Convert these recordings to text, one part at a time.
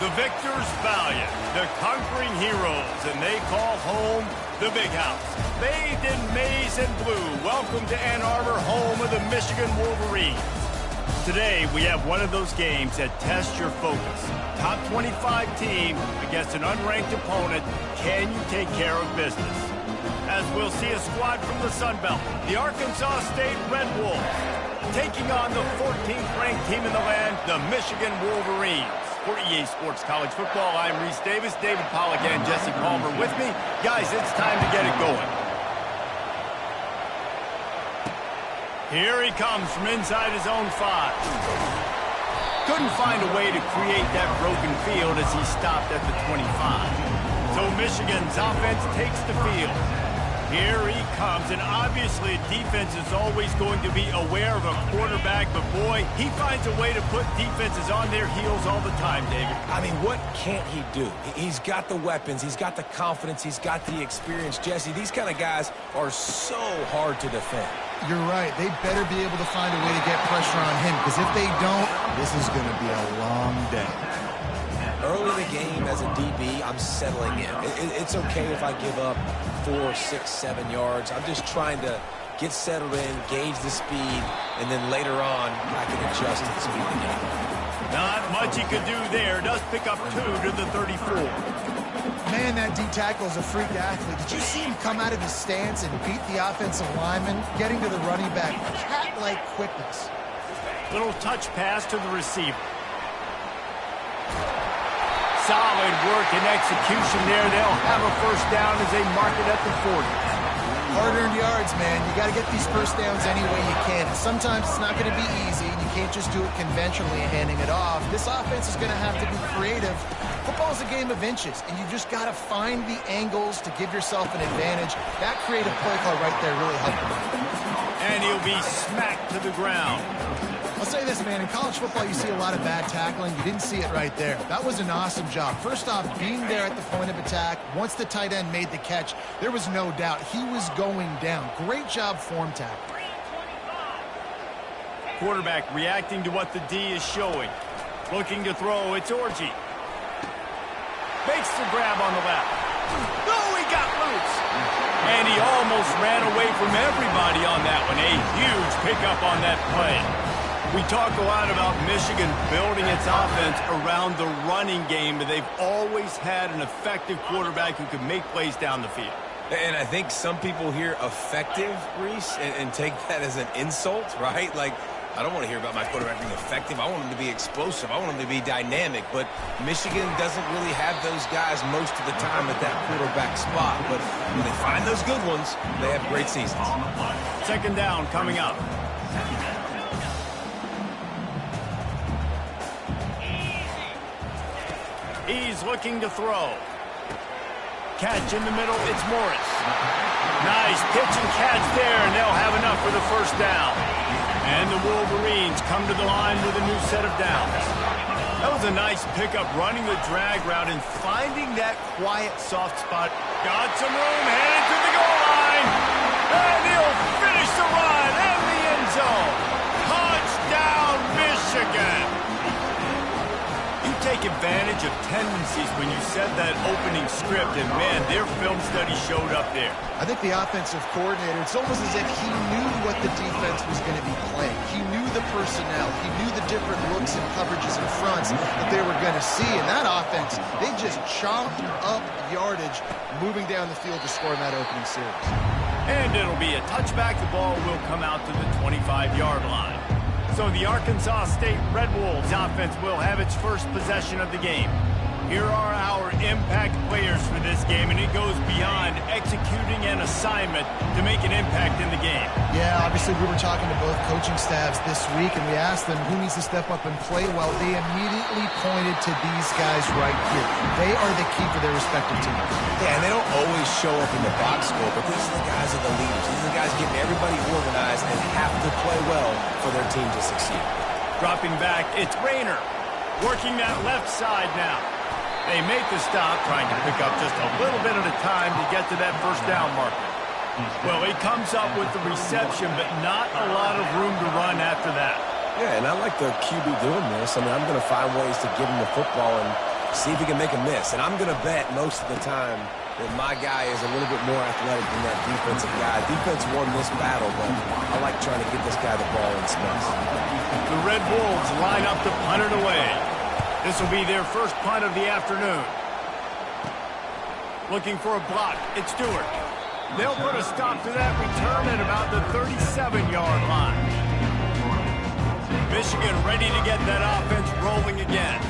The victors valiant, the conquering heroes, and they call home the Big House. Bathed in maize and blue, welcome to Ann Arbor, home of the Michigan Wolverines. Today, we have one of those games that tests your focus. Top 25 team against an unranked opponent. Can you take care of business? As we'll see a squad from the Sun Belt, the Arkansas State Red Wolves, taking on the 14th ranked team in the land, the Michigan Wolverines. For EA Sports College Football, I'm Reese Davis, David Pollack, and Jesse Palmer with me. Guys, it's time to get it going. Here he comes from inside his own 5. Couldn't find a way to create that broken field as he stopped at the 25. So Michigan's offense takes the field. Here he comes, and obviously defense is always going to be aware of a quarterback, but boy, he finds a way to put defenses on their heels all the time, David. I mean, what can't he do? He's got the weapons, he's got the confidence, he's got the experience. Jesse, these kind of guys are so hard to defend. You're right. They better be able to find a way to get pressure on him, because if they don't, this is going to be a long day. Early in the game as a DB, I'm settling in. It's okay if I give up 4, 6, 7 yards. I'm just trying to get settled in, gauge the speed, and then later on, I can adjust to the speed of the game. Not much he could do there. Does pick up 2 to the 34. Man, that D tackle is a freak athlete. Did you see him come out of his stance and beat the offensive lineman, getting to the running back? Cat-like quickness. Little touch pass to the receiver. Solid work and execution there. They'll have a first down as they mark it at the 40. Hard-earned yards, man. You got to get these first downs any way you can. And sometimes it's not going to be easy, and you can't just do it conventionally handing it off. This offense is going to have to be creative. Football's a game of inches, and you just got to find the angles to give yourself an advantage. That creative play call right there really helped him. And he'll be smacked to the ground. I'll say this, man, in college football, you see a lot of bad tackling. You didn't see it right there. That was an awesome job. First off, being there at the point of attack, once the tight end made the catch, there was no doubt he was going down. Great job form tackle. Quarterback reacting to what the D is showing. Looking to throw, it's Orji. Makes the grab on the left. Oh, he got loose. And he almost ran away from everybody on that one. A huge pickup on that play. We talk a lot about Michigan building its offense around the running game, but they've always had an effective quarterback who can make plays down the field. And I think some people hear effective, Reese, and take that as an insult, right? Like, I don't want to hear about my quarterback being effective. I want him to be explosive. I want him to be dynamic. But Michigan doesn't really have those guys most of the time at that quarterback spot. But when they find those good ones, they have great seasons. Second down coming up. He's looking to throw. Catch in the middle, it's Morris. Nice pitch and catch there, and they'll have enough for the first down. And the Wolverines come to the line with a new set of downs. That was a nice pickup, running the drag route and finding that quiet, soft spot. Got some room, headed to the goal line. And he'll finish the run in the end zone. Touchdown, Michigan. You take advantage of tendencies when you said that opening script, and man, their film study showed up there. I think the offensive coordinator, it's almost as if he knew what the defense was going to be playing. He knew the personnel. He knew the different looks and coverages and fronts that they were going to see. And that offense, they just chomped up yardage moving down the field to score in that opening series. And it'll be a touchback. The ball will come out to the 25-yard line. So the Arkansas State Red Wolves offense will have its first possession of the game. Here are our impact players for this game, and it goes beyond executing an assignment to make an impact in the game. Yeah, obviously we were talking to both coaching staffs this week, and we asked them who needs to step up and play well. They immediately pointed to these guys right here. They are the key for their respective teams. Yeah, and they don't always show up in the box score, but these are the guys that are the leaders. These are the guys getting everybody organized and have to play well for their team to succeed. Dropping back, it's Rayner. Working that left side now. They make the stop, trying to pick up just a little bit at a time to get to that first down marker. Well, he comes up with the reception, but not a lot of room to run after that. Yeah, and I like the QB doing this. I mean, I'm going to find ways to give him the football and see if he can make a miss. And I'm going to bet most of the time that my guy is a little bit more athletic than that defensive guy. Defense won this battle, but I like trying to get this guy the ball in space. The Red Wolves line up to punt it away. This will be their first punt of the afternoon. Looking for a block. It's Stewart. They'll put a stop to that return at about the 37-yard line. Michigan ready to get that offense rolling again.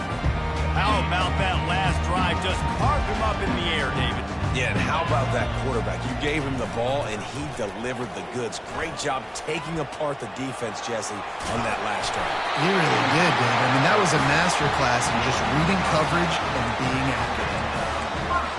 How about that last drive? Just carved him up in the air, David. Yeah, and how about that quarterback? You gave him the ball, and he delivered the goods. Great job taking apart the defense, Jesse, on that last drive. He really did, David. I mean, that was a masterclass in just reading coverage and being accurate.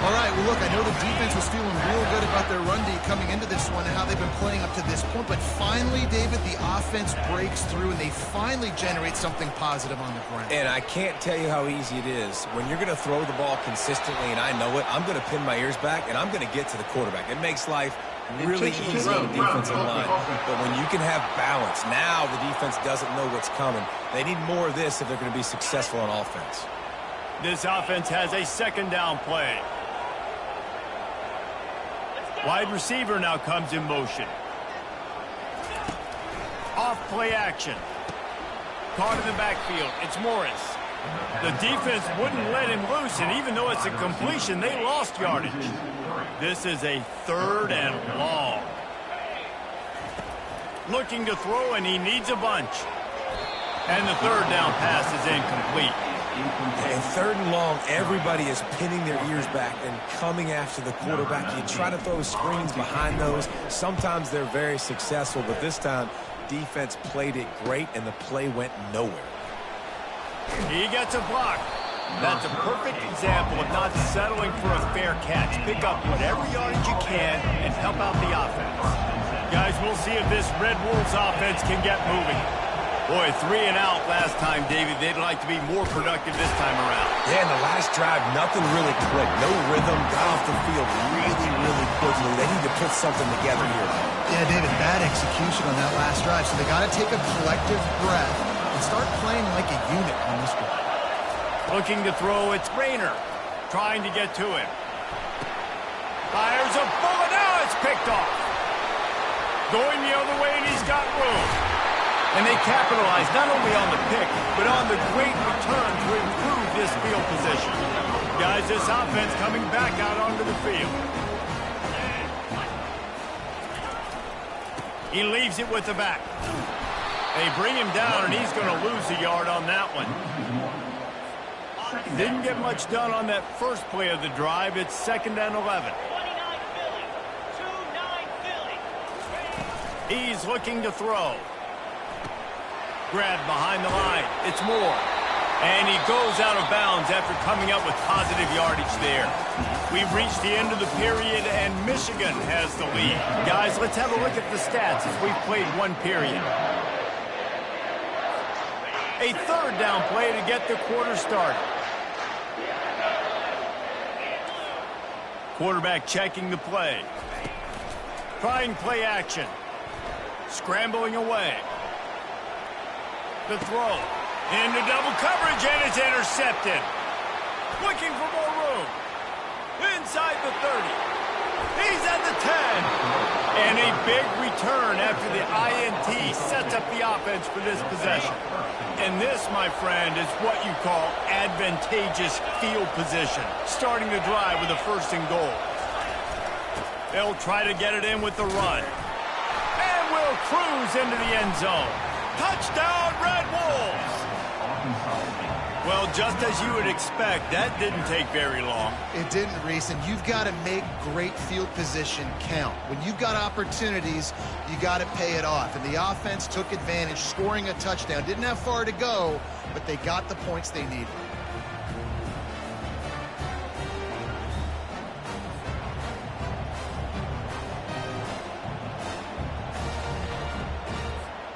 All right, well, look, I know the defense was feeling real good about their run D coming into this one and how they've been playing up to this point, but finally, David, the offense breaks through and they finally generate something positive on the ground. And I can't tell you how easy it is. When you're going to throw the ball consistently, and I know it, I'm going to pin my ears back, and I'm going to get to the quarterback. It makes life really easy on the defensive line. But when you can have balance, now the defense doesn't know what's coming. They need more of this if they're going to be successful on offense. This offense has a second down play. Wide receiver now comes in motion. Off play action. Caught in the backfield. It's Morris. The defense wouldn't let him loose, and even though it's a completion, they lost yardage. This is a 3rd and long. Looking to throw, and he needs a bunch. And the 3rd down pass is incomplete. And 3rd and long, everybody is pinning their ears back and coming after the quarterback. You try to throw screens behind those. Sometimes they're very successful, but this time, defense played it great, and the play went nowhere. He gets a block. That's a perfect example of not settling for a fair catch. Pick up whatever yardage you can and help out the offense. Guys, we'll see if this Red Wolves offense can get moving. Boy, 3 and out last time, David. They'd like to be more productive this time around. Yeah, in the last drive, nothing really clicked. No rhythm, got off the field really, really quickly. They need to put something together here. Yeah, David, bad execution on that last drive, so they got to take a collective breath and start playing like a unit on this one. Looking to throw, it's Rayner. Trying to get to him. Fires a bullet, now it's picked off. Going the other way, and he's got room. And they capitalize not only on the pick, but on the great return to improve this field position. Guys, this offense coming back out onto the field. He leaves it with the back. They bring him down, and he's going to lose a yard on that one. Didn't get much done on that first play of the drive. It's 2nd and 11. He's looking to throw. Grab behind the line. It's Moore. And he goes out of bounds after coming up with positive yardage there. We've reached the end of the period, and Michigan has the lead. Guys, let's have a look at the stats as we've played 1 period. A 3rd down play to get the quarter started. Quarterback checking the play. Trying play action. Scrambling away. The throw. Into double coverage, and it's intercepted. Looking for more room. Inside the 30. He's at the 10. And a big return after the INT sets up the offense for this possession. And this, my friend, is what you call advantageous field position. Starting the drive with a 1st and goal. They'll try to get it in with the run. And will cruise into the end zone. Touchdown, Red Wolves! Well, just as you would expect, that didn't take very long. It didn't, Reese, and you've got to make great field position count. When you've got opportunities, you got to pay it off. And the offense took advantage, scoring a touchdown. Didn't have far to go, but they got the points they needed.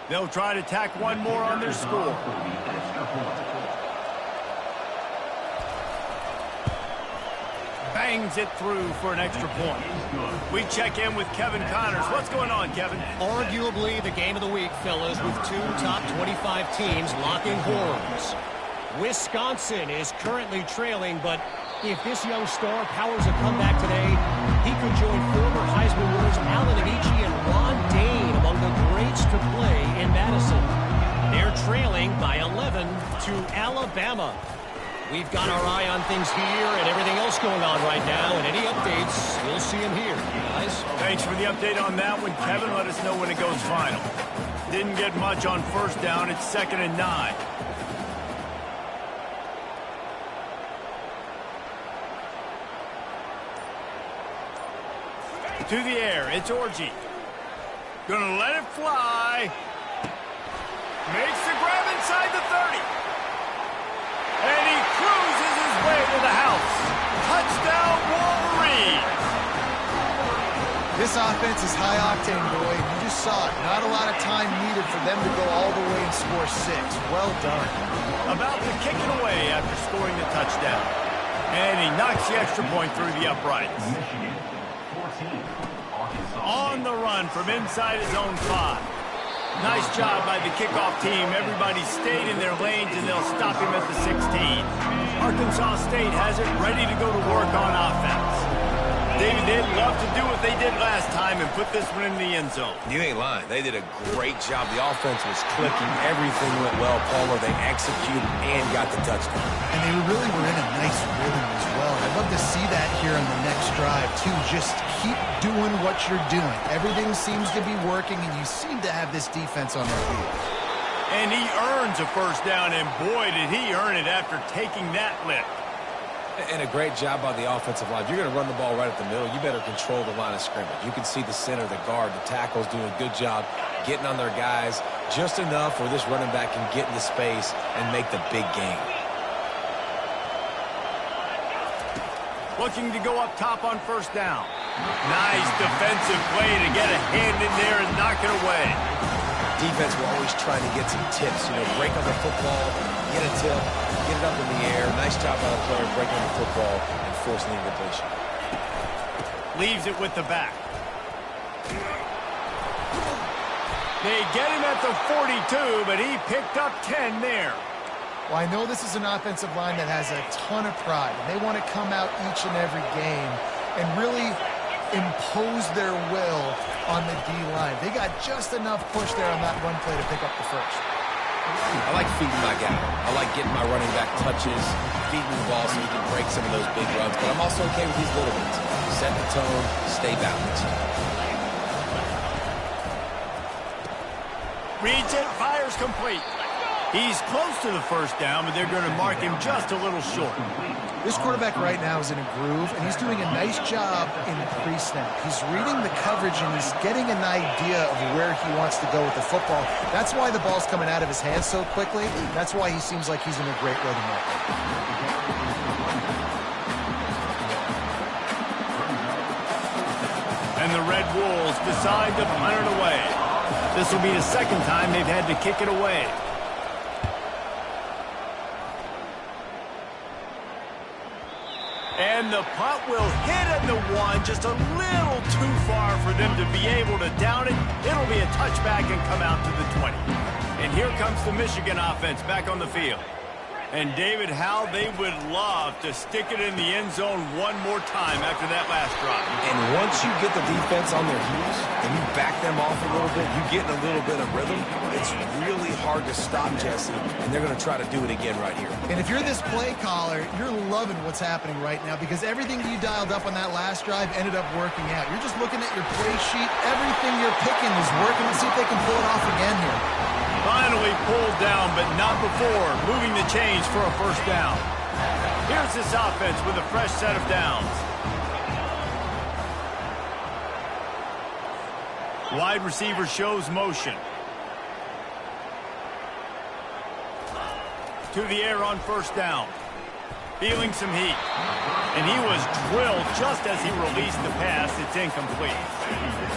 They'll try to tack one more on their score. Bangs it through for an extra point. We check in with Kevin Connors. What's going on, Kevin? Arguably the game of the week, fellas, with 2 top 25 teams locking horns. Wisconsin is currently trailing, but if this young star powers a comeback today, he could join former Heisman winners Allen Amici and Ron Dane among the greats to play in Madison. They're trailing by 11 to Alabama. We've got our eye on things here and everything else going on right now, and any updates, you'll see them here. Guys? Thanks for the update on that one, Kevin. Let us know when it goes final. Didn't get much on first down. It's 2nd and 9. To the air, it's Orji. Gonna let it fly. Makes the grab inside the 30. And he cruises his way to the house. Touchdown, Wolverine. This offense is high octane, boy. You just saw it. Not a lot of time needed for them to go all the way and score 6. Well done. About to kick it away after scoring the touchdown. And he knocks the extra point through the uprights. On the run from inside his own 5. Nice job by the kickoff team. Everybody stayed in their lanes, and they'll stop him at the 16. Arkansas State has it ready to go to work on offense. David, they'd love to do what they did last time and put this one in the end zone. You ain't lying. They did a great job. The offense was clicking. Everything went well, Palmer. They executed and got the touchdown. And they really were in a nice rhythm as well. I'd love to see that here on the next drive, too. Just keep doing what you're doing. Everything seems to be working, and you seem to have this defense on their heels. And he earns a first down, and boy, did he earn it after taking that lick. And a great job by the offensive line. If you're going to run the ball right at the middle, you better control the line of scrimmage. You can see the center, the guard, the tackles doing a good job getting on their guys just enough where this running back can get into space and make the big game. Looking to go up top on first down. Nice defensive play to get a hand in there and knock it away. Defense will always try to get some tips. You know, break on the football, get a tip, get it up in the air. Nice job by the player breaking the football and forcing the incompletion. Leaves it with the back. They get him at the 42, but he picked up 10 there. Well, I know this is an offensive line that has a ton of pride, and they want to come out each and every game and really impose their will on the D-line. They got just enough push there on that run play to pick up the first. I like feeding my guy. I like getting my running back touches, feeding the ball so he can break some of those big runs, but I'm also okay with these little ones. Set the tone, stay balanced. Reads it, fires complete. He's close to the first down, but they're going to mark him just a little short. This quarterback right now is in a groove, and he's doing a nice job in pre-snap. He's reading the coverage, and he's getting an idea of where he wants to go with the football. That's why the ball's coming out of his hands so quickly. That's why he seems like he's in a great rhythm right now. And the Red Wolves decide to punt it away. This will be the second time they've had to kick it away. And the punt will hit at the 1, just a little too far for them to be able to down it. It'll be a touchback and come out to the 20. And here comes the Michigan offense back on the field. And David, how they would love to stick it in the end zone one more time after that last drive. And once you get the defense on their heels and you back them off a little bit, you get in a little bit of rhythm, it's really hard to stop, Jesse, and they're going to try to do it again right here. And if you're this play caller, you're loving what's happening right now because everything you dialed up on that last drive ended up working out. You're just looking at your play sheet. Everything you're picking is working. Let's see if they can pull it off again here. Finally pulled down, but not before moving the chains for a first down. Here's this offense with a fresh set of downs. Wide receiver shows motion. To the air on first down. Feeling some heat. And he was drilled just as he released the pass. It's incomplete.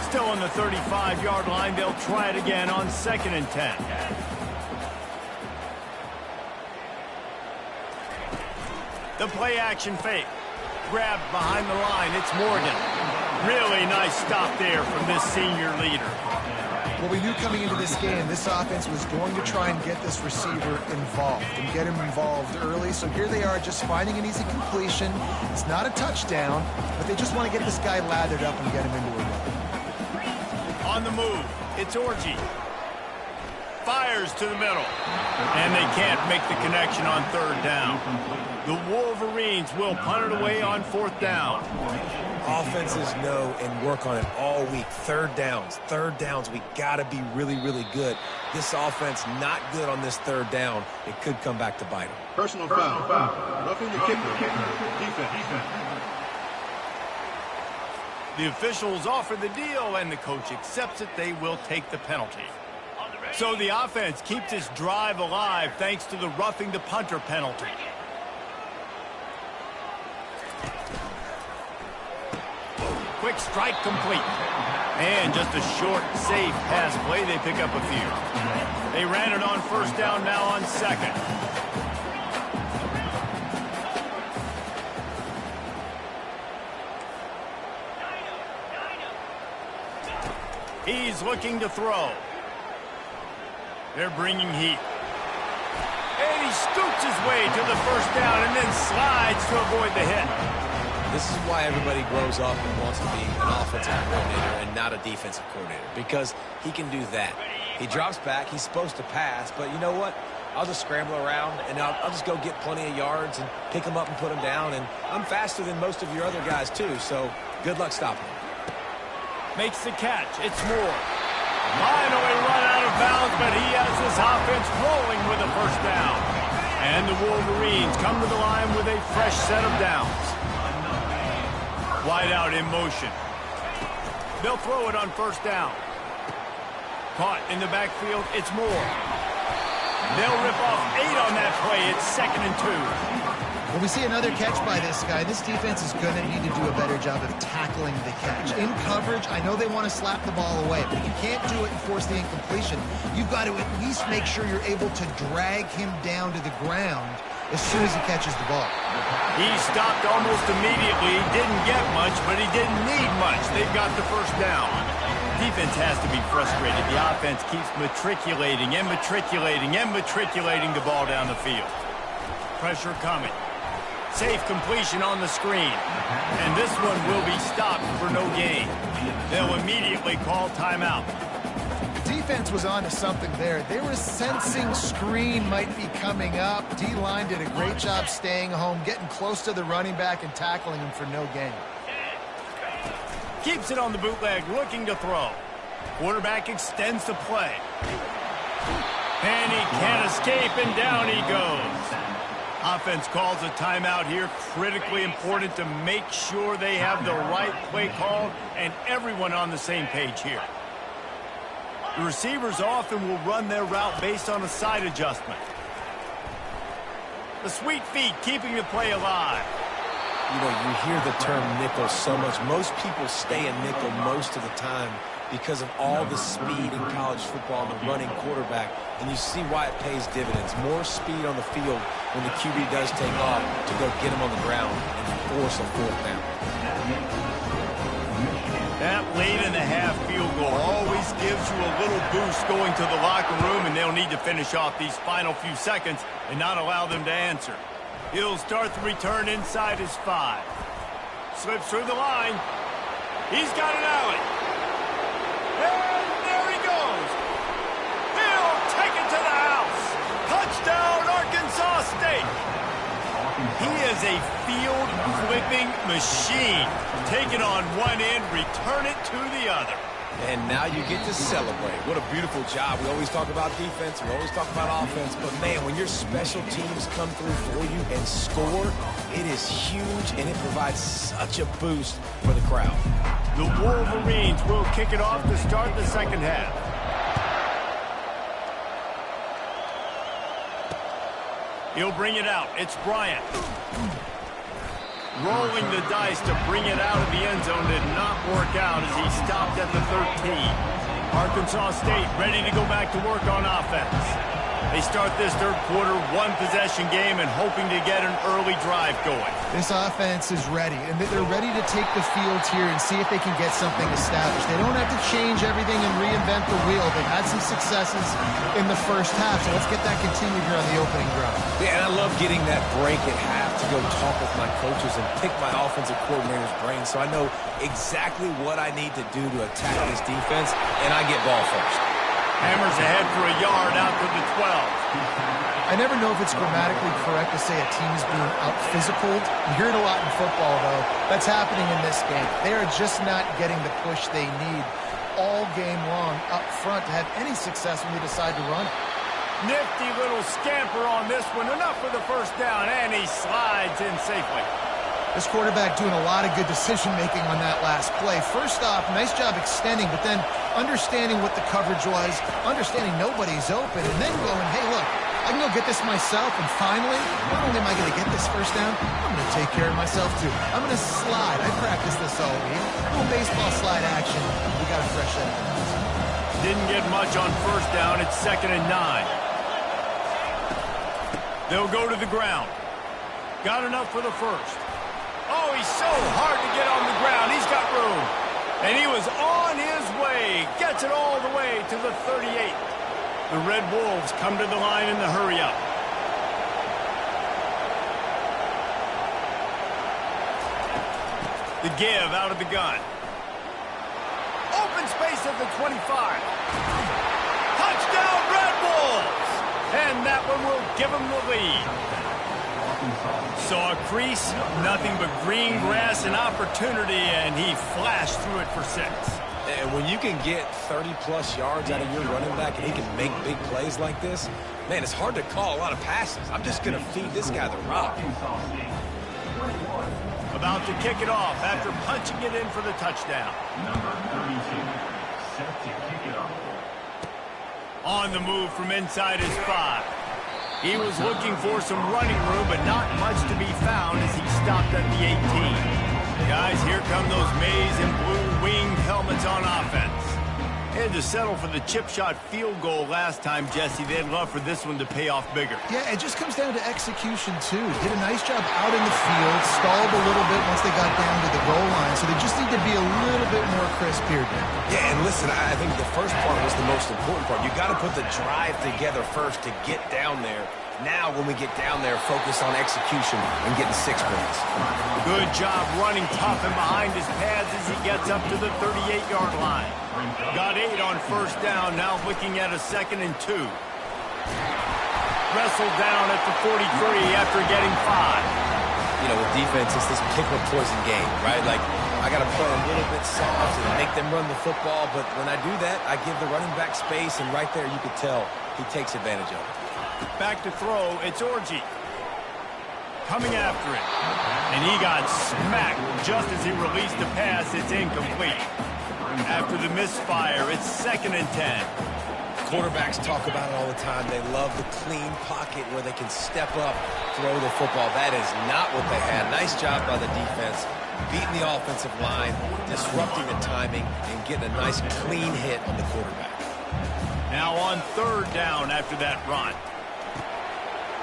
Still on the 35-yard line. They'll try it again on 2nd and 10. The play action fake. Grabbed behind the line. It's Morgan. Really nice stop there from this senior leader. Well, we knew coming into this game, this offense was going to try and get this receiver involved and get him involved early. So here they are just finding an easy completion. It's not a touchdown, but they just want to get this guy lathered up and get him into a run. On the move, it's Orji. Fires to the middle. And they can't make the connection on third down. The Wolverines will punt it away on fourth down. Offenses know and work on it all week. Third downs. We got to be really, really good. This offense not good on this third down. It could come back to bite them. Personal foul. Roughing the kicker. Defense. The officials offer the deal, and the coach accepts it. They will take the penalty. So the offense keeps this drive alive thanks to the roughing the punter penalty. Quick strike complete. And just a short, safe pass play. They pick up a few. They ran it on first down, now on second. He's looking to throw. They're bringing heat. And he scoots his way to the first down and then slides to avoid the hit. This is why everybody grows up and wants to be an offensive coordinator and not a defensive coordinator, because he can do that. He drops back. He's supposed to pass, but you know what? I'll just scramble around, and I'll just go get plenty of yards and pick them up and put them down, and I'm faster than most of your other guys, too, so good luck stopping him. Makes the catch. It's Moore. Finally run out of bounds, but he has this offense rolling with a first down. And the Wolverines come to the line with a fresh set of downs. Wide out in motion. They'll throw it on first down. Caught in the backfield, it's Moore. They'll rip off 8 on that play. It's 2nd and 2. When we see another catch by this guy, this defense is going to need to do a better job of tackling the catch. In coverage, I know they want to slap the ball away, but if you can't do it and force the incompletion, you've got to at least make sure you're able to drag him down to the ground as soon as he catches the ball. He stopped almost immediately. He didn't get much, but he didn't need much. They've got the first down. Defense has to be frustrated. The offense keeps matriculating and matriculating and matriculating the ball down the field. Pressure coming. Safe completion on the screen. And this one will be stopped for no gain. They'll immediately call timeout. The defense was on to something there. They were sensing screen might be coming up. D-line did a great job staying home, getting close to the running back and tackling him for no gain. Keeps it on the bootleg, looking to throw. Quarterback extends the play. And he can't escape, and down he goes. Offense calls a timeout here. Critically important to make sure they have the right play call and everyone on the same page here. The receivers often will run their route based on a side adjustment. The sweet feet keeping the play alive. You know, you hear the term nickel so much. Most people stay in nickel most of the time because of all the speed in college football and the running quarterback. And you see why it pays dividends. More speed on the field when the QB does take off to go get him on the ground and force a fourth down. That late-in-the-half field goal always gives you a little boost going to the locker room, and they'll need to finish off these final few seconds and not allow them to answer. He'll start the return inside his 5. Slips through the line. He's got an alley. And there he goes. He'll take it to the house. Touchdown, Arkansas State. He is a field-flipping machine. Take it on one end, return it to the other. And now you get to celebrate. What a beautiful job. We always talk about defense. We always talk about offense. But, man, when your special teams come through for you and score, it is huge, and it provides such a boost for the crowd. The Wolverines will kick it off to start the second half. He'll bring it out. It's Bryant. Rolling the dice to bring it out of the end zone did not work out as he stopped at the 13. Arkansas State ready to go back to work on offense. They start this third quarter one-possession game and hoping to get an early drive going. This offense is ready, and they're ready to take the field here and see if they can get something established. They don't have to change everything and reinvent the wheel. They've had some successes in the first half, so let's get that continued here on the opening drive. Yeah, and I love getting that break at half to go talk with my coaches and pick my offensive coordinator's brain so I know exactly what I need to do to attack this defense, and I get ball first. Hammers ahead for a yard out to the 12. I never know if it's grammatically correct to say a team is being out-physicaled. You hear it a lot in football, though. That's happening in this game. They are just not getting the push they need all game long up front to have any success when they decide to run it. Nifty little scamper on this one. Enough for the first down, and he slides in safely. This quarterback doing a lot of good decision-making on that last play. First off, nice job extending, but then understanding what the coverage was, understanding nobody's open, and then going, hey, look, I can go get this myself, and finally, not only am I going to get this first down, I'm going to take care of myself, too. I'm going to slide. I practiced this all week. A little baseball slide action. We got a fresh set of hands. Didn't get much on first down. It's 2nd and 9. They'll go to the ground. Got enough for the first. Oh, he's so hard to get on the ground. He's got room. And he was on his way. Gets it all the way to the 38. The Red Wolves come to the line in the hurry-up. The give out of the gun. Open space at the 25. Touchdown, Red Wolves! And that one will give them the lead. Saw a crease, nothing but green grass and opportunity, and he flashed through it for 6. And when you can get 30-plus yards out of your running back and he can make big plays like this, man, it's hard to call a lot of passes. I'm just going to feed this guy the rock. About to kick it off after punching it in for the touchdown. Number 32, set to kick it off. On the move from inside his 5. He was looking for some running room, but not much to be found as he stopped at the 18. Guys, here come those maize and blue winged helmets on offense. Had to settle for the chip shot field goal last time, Jesse. They'd love for this one to pay off bigger. Yeah, it just comes down to execution, too. Did a nice job out in the field, stalled a little bit once they got down to the goal line, so they just need to be a little bit more crisp here, Dan. Yeah, and listen, I think the first part was the most important part. You got to put the drive together first to get down there. Now, when we get down there, focus on execution and getting 6 points. Good job running tough and behind his pads as he gets up to the 38-yard line. Got 8 on first down, now looking at a 2nd and 2. Wrestled down at the 43 after getting 5. You know, with defense, it's this pick or poison game, right? Like, I got to play a little bit soft and make them run the football, but when I do that, I give the running back space, and right there you could tell he takes advantage of it. Back to throw, it's Orji. Coming after it. And he got smacked just as he released the pass. It's incomplete. After the misfire, it's 2nd and 10. Quarterbacks talk about it all the time. They love the clean pocket where they can step up, throw the football. That is not what they had. Nice job by the defense, beating the offensive line, disrupting the timing, and getting a nice clean hit on the quarterback. Now on 3rd down after that run.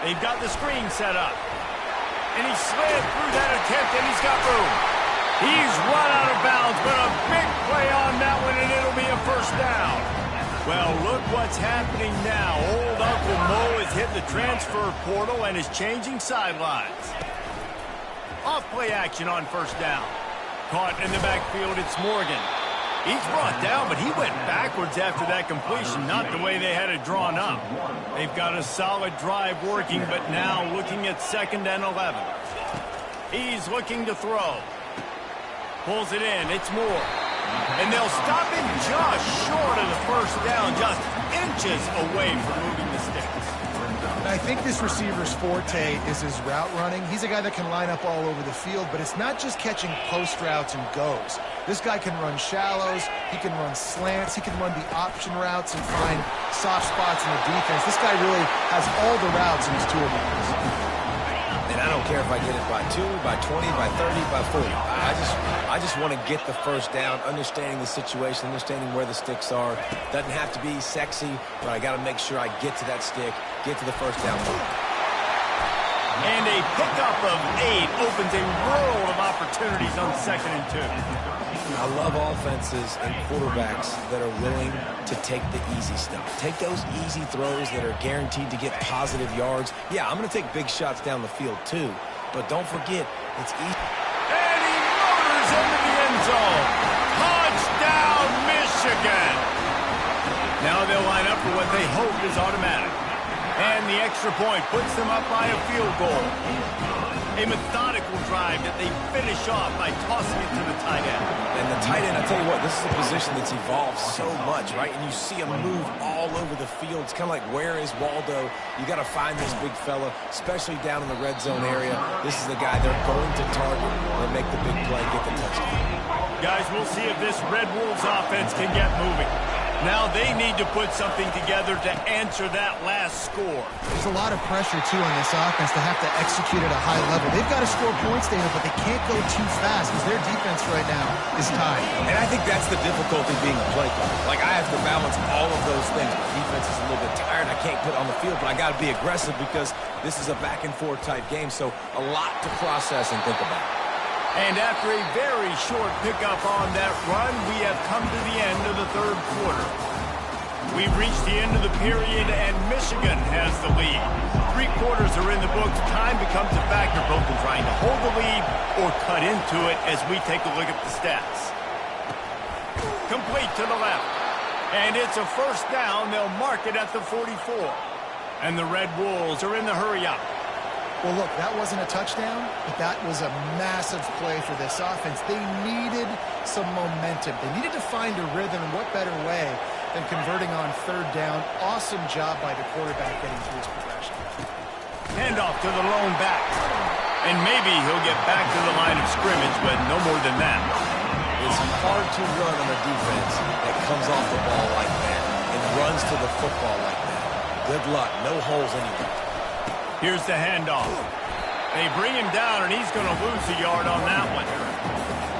They've got the screen set up. And he slid through that attempt, and he's got room. He's run out of bounds, but a big play on that one, and it'll be a first down. Well, look what's happening now. Old Uncle Mo has hit the transfer portal and is changing sidelines. Off-play action on first down. Caught in the backfield, it's Morgan. He's brought down, but he went backwards after that completion, not the way they had it drawn up. They've got a solid drive working, but now looking at 2nd and 11. He's looking to throw. Pulls it in, it's Moore. And they'll stop him just short of the first down, just inches away from moving the sticks. I think this receiver's forte is his route running. He's a guy that can line up all over the field, but it's not just catching post routes and goes. This guy can run shallows, he can run slants, he can run the option routes and find soft spots in the defense. This guy really has all the routes in his toolbox. And And I don't care if I get it by 2, by 20, by 30, by 40. I just want to get the first down, understanding the situation, understanding where the sticks are. Doesn't have to be sexy, but I got to make sure I get to that stick, get to the first down mark. And a pickup of 8 opens a world of opportunities on 2nd and 2. I love offenses and quarterbacks that are willing to take the easy stuff. Take those easy throws that are guaranteed to get positive yards. Yeah, I'm going to take big shots down the field too, but don't forget, it's easy. And he motors into the end zone. Touchdown, Michigan. Now they'll line up for what they hope is automatic. And the extra point puts them up by a field goal. A methodical drive that they finish off by tossing it to the tight end. And the tight end, I tell you what, this is a position that's evolved so much, right? And you see him move all over the field. It's kind of like, where is Waldo? You got to find this big fella, especially down in the red zone area. This is the guy they're going to target and make the big play, get the touchdown. Guys, we'll see if this Red Wolves offense can get moving. Now they need to put something together to answer that last score. There's a lot of pressure, too, on this offense to have to execute at a high level. They've got to score points, David, but they can't go too fast because their defense right now is tied. And I think that's the difficulty being a play caller. Like, I have to balance all of those things. My defense is a little bit tired. I can't put on the field, but I got to be aggressive because this is a back-and-forth type game, so a lot to process and think about. And after a very short pickup on that run, we have come to the end of the 3rd quarter. We've reached the end of the period, and Michigan has the lead. 3 quarters are in the books. Time becomes a factor, both in trying to hold the lead or cut into it as we take a look at the stats. Complete to the left. And it's a first down. They'll mark it at the 44. And the Red Wolves are in the hurry-up. Well, look, that wasn't a touchdown, but that was a massive play for this offense. They needed some momentum. They needed to find a rhythm, and what better way than converting on 3rd down. Awesome job by the quarterback getting through his progression. Handoff to the lone back. And maybe he'll get back to the line of scrimmage, but no more than that. It's hard to run on a defense that comes off the ball like that and runs to the football like that. Good luck. No holes anywhere. Here's the handoff. They bring him down, and he's going to lose a yard on that one.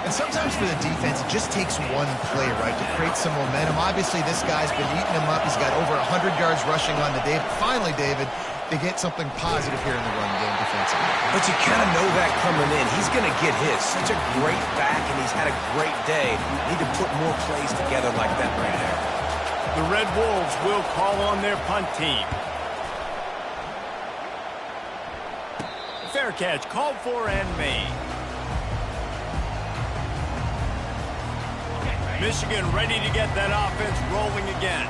And sometimes for the defense, it just takes one play, right, to create some momentum. Obviously, this guy's been eating him up. He's got over 100 yards rushing on the day. Finally, David, they get something positive here in the run game defensively. But you kind of know that coming in. He's going to get his. Such a great back, and he's had a great day. Need to put more plays together like that right there. The Red Wolves will call on their punt team. Fair catch called for and made. Michigan ready to get that offense rolling again.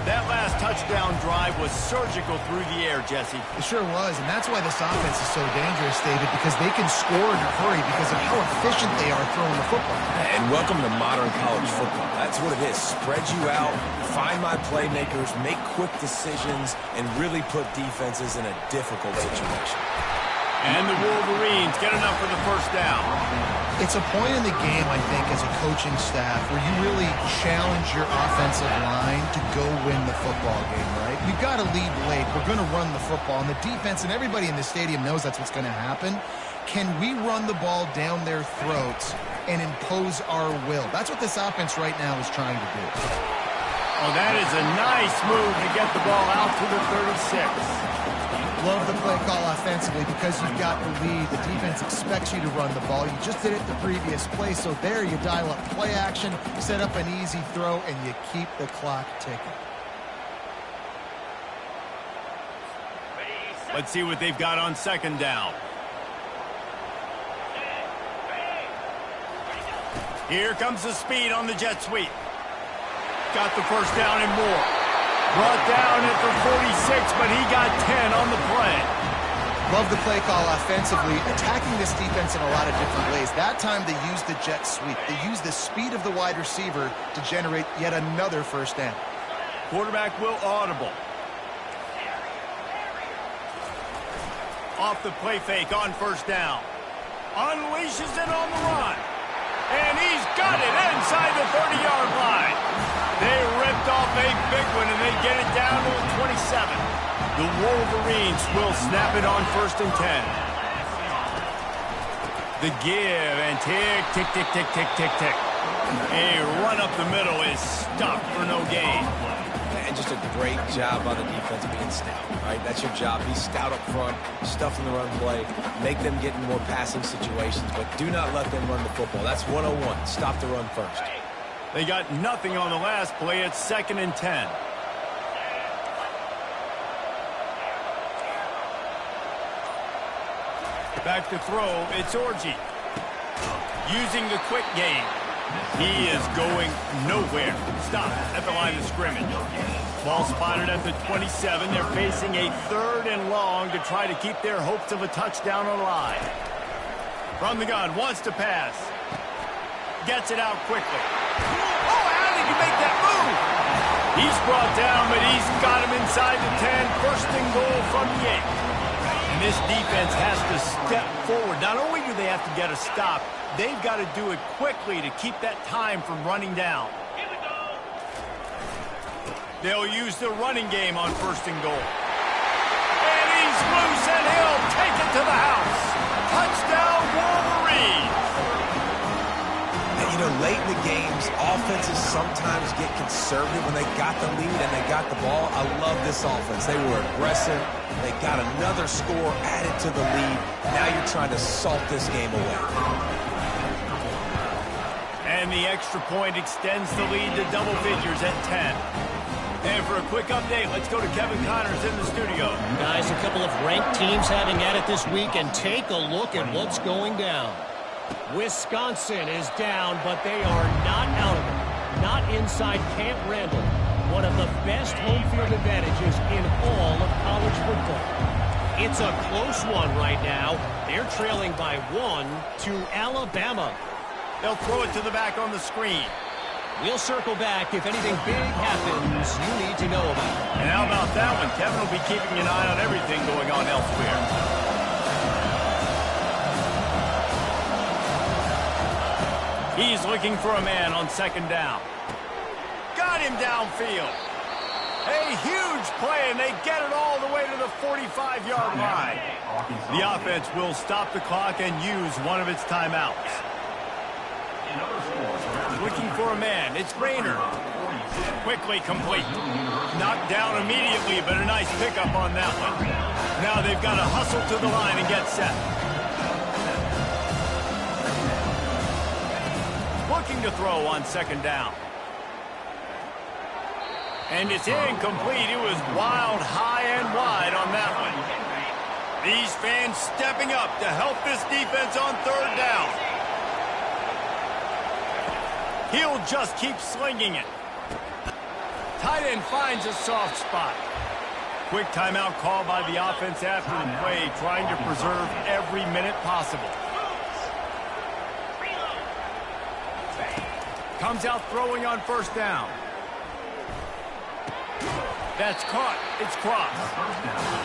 That last touchdown drive was surgical through the air, Jesse. It sure was, and that's why this offense is so dangerous, David, because they can score in a hurry because of how efficient they are throwing the football. And welcome to modern college football. That's what it is. Spread you out, find my playmakers, make quick decisions, and really put defenses in a difficult situation. And the Wolverines get enough for the first down. It's a point in the game, I think, as a coaching staff where you really challenge your offensive line to go win the football game, right? We've got to lead late. We're going to run the football. And the defense and everybody in the stadium knows that's what's going to happen. Can we run the ball down their throats and impose our will? That's what this offense right now is trying to do. Oh, that is a nice move to get the ball out to the 36. Love the play call offensively because you've got the lead. The defense expects you to run the ball. You just did it the previous play, so there you dial up play action, set up an easy throw, and you keep the clock ticking. Let's see what they've got on 2nd down. Here comes the speed on the jet sweep. Got the first down and more. Brought down at the 46, but he got 10 on the play. Love the play call offensively, attacking this defense in a lot of different ways. That time they used the jet sweep. They used the speed of the wide receiver to generate yet another first down. Quarterback will audible. Off the play fake on first down. Unleashes it on the run. And he's got it inside the 30-yard line. They ripped off a big one, and they get it down to the 27. The Wolverines will snap it on 1st and 10. The give and tick, tick, tick, tick, tick, tick, tick. A run up the middle is stopped for no gain. And just a great job by the defense being stout, right? That's your job. Be stout up front, stuff in the run play, make them get in more passing situations, but do not let them run the football. That's 101. Stop the run first. They got nothing on the last play. It's 2nd and 10. Back to throw. It's Orji. Using the quick game. He is going nowhere. Stop at the line of scrimmage. Ball spotted at the 27. They're facing a 3rd and long to try to keep their hopes of a touchdown alive. From the gun, wants to pass. Gets it out quickly. Oh, how did he make that move? He's brought down, but he's got him inside the 10. 1st and goal from the 8. And this defense has to step forward. Not only do they have to get a stop, they've got to do it quickly to keep that time from running down. They'll use the running game on 1st and goal. And he's loose, and he'll take it to the house. Touchdown, Wolverines. And, you know, late in the games, offenses sometimes get conservative when they got the lead and they got the ball. I love this offense. They were aggressive. They got another score added to the lead. Now you're trying to salt this game away. And the extra point extends the lead to double figures at 10. And for a quick update, let's go to Kevin Connors in the studio. Guys, a couple of ranked teams having at it this week, and take a look at what's going down. Wisconsin is down, but they are not out of it. Not inside Camp Randall. One of the best home field advantages in all of college football. It's a close one right now. They're trailing by 1 to Alabama. They'll throw it to the back on the screen. We'll circle back if anything big happens you need to know about. And how about that one? Kevin will be keeping an eye on everything going on elsewhere. He's looking for a man on 2nd down. Got him downfield. A huge play, and they get it all the way to the 45-yard line. The offense will stop the clock and use one of its timeouts. Looking for a man. It's Rayner. Quickly complete. Knocked down immediately, but a nice pickup on that one. Now they've got to hustle to the line and get set. Looking to throw on 2nd down. And it's incomplete. It was wild, high and wide on that one. These fans stepping up to help this defense on 3rd down. He'll just keep slinging it. Tight end finds a soft spot. Quick timeout call by the offense after the play, trying to preserve every minute possible. Comes out throwing on 1st down. That's caught. It's crossed.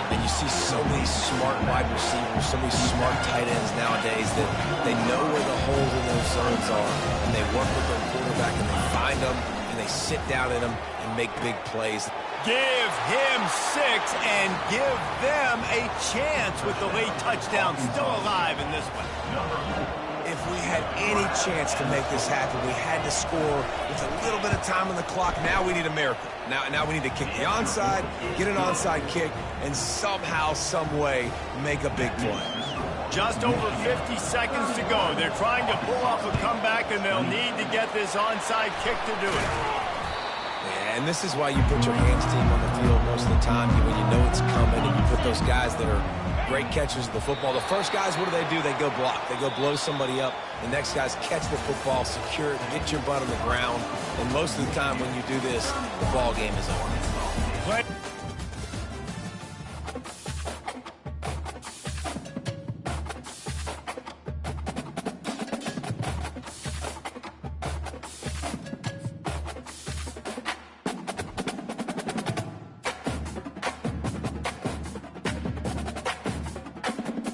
And you see so many smart wide receivers, so many smart tight ends nowadays that they know where the holes in those zones are, and they work with their quarterback, and they find them, and they sit down in them and make big plays. Give him 6 and give them a chance with the late touchdown still alive in this one. If we had any chance to make this happen, we had to score with a little bit of time on the clock. Now we need a miracle. Now we need to kick the onside, get an onside kick, and somehow, some way, make a big play. Just over 50 seconds to go. They're trying to pull off a comeback, and they'll need to get this onside kick to do it. Yeah, and this is why you put your hands team on the field most of the time when you know it's coming, and you put those guys that are great catchers of the football. The first guys, what do? They go block. They go blow somebody up. The next guys catch the football, secure it, get your butt on the ground. And most of the time when you do this, the ball game is over.